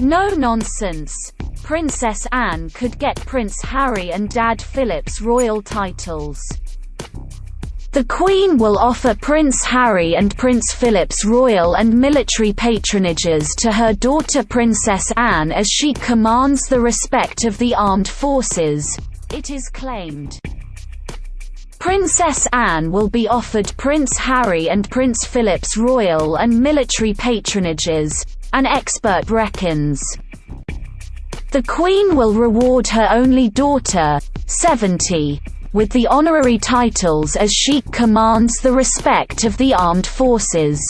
No nonsense. Princess Anne could get Prince Harry and Dad Philip's royal titles. The Queen will offer Prince Harry and Prince Philip's royal and military patronages to her daughter Princess Anne as she commands the respect of the armed forces, it is claimed. Princess Anne will be offered Prince Harry and Prince Philip's royal and military patronages, an expert reckons. The Queen will reward her only daughter, 70, with the honorary titles as she commands the respect of the armed forces.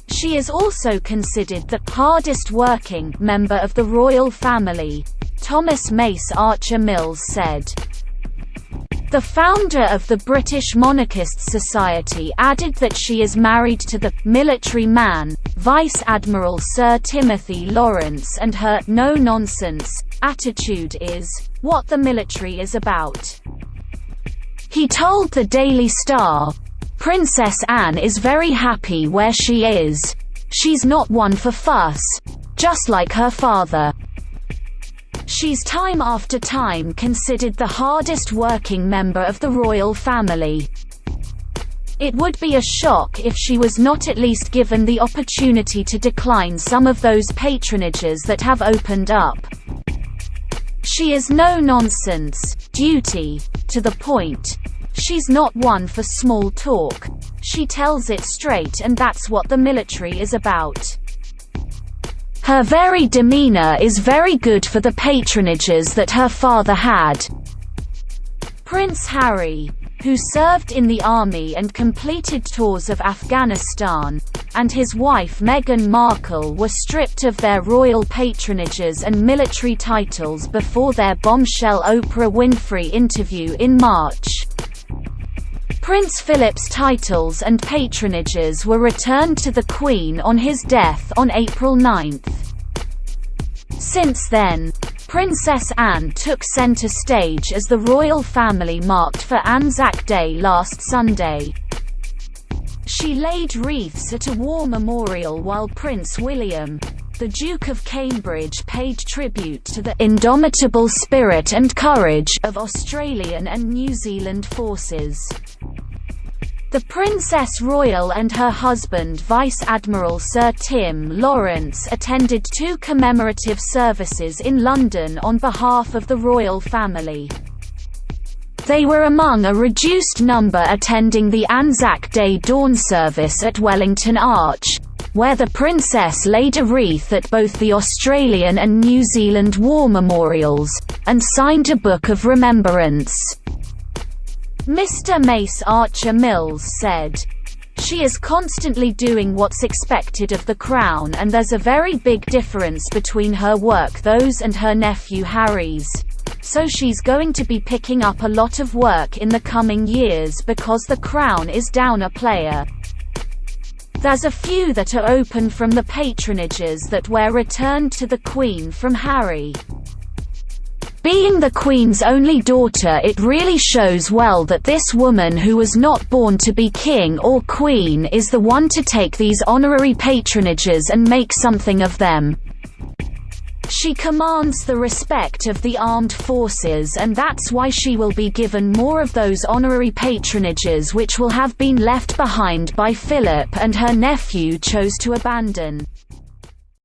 She is also considered the hardest working member of the royal family, Thomas Mace-Archer-Mills said. The founder of the British Monarchists Society added that she is married to the military man, Vice Admiral Sir Timothy Laurence, and her no-nonsense attitude is what the military is about. He told the Daily Star, "Princess Anne is very happy where she is. She's not one for fuss, just like her father. She's time after time considered the hardest working member of the royal family. It would be a shock if she was not at least given the opportunity to decline some of those patronages that have opened up. She is no nonsense, duty, to the point. She's not one for small talk. She tells it straight, and that's what the military is about. Her very demeanor is very good for the patronages that her father had." Prince Harry, who served in the army and completed tours of Afghanistan, and his wife Meghan Markle were stripped of their royal patronages and military titles before their bombshell Oprah Winfrey interview in March. Prince Philip's titles and patronages were returned to the Queen on his death on April 9. Since then, Princess Anne took centre stage as the royal family marked for Anzac Day last Sunday. She laid wreaths at a war memorial while Prince William, the Duke of Cambridge, paid tribute to the indomitable spirit and courage of Australian and New Zealand forces. The Princess Royal and her husband Vice Admiral Sir Tim Laurence attended 2 commemorative services in London on behalf of the royal family. They were among a reduced number attending the Anzac Day dawn service at Wellington Arch, where the Princess laid a wreath at both the Australian and New Zealand war memorials, and signed a book of remembrance. Mr. Mace-Archer-Mills said, "She is constantly doing what's expected of the Crown, and there's a very big difference between her work those and her nephew Harry's. So she's going to be picking up a lot of work in the coming years because the Crown is down a player. There's a few that are open from the patronages that were returned to the Queen from Harry. Being the Queen's only daughter, it really shows well that this woman who was not born to be king or queen is the one to take these honorary patronages and make something of them. She commands the respect of the armed forces, and that's why she will be given more of those honorary patronages which will have been left behind by Philip and her nephew chose to abandon."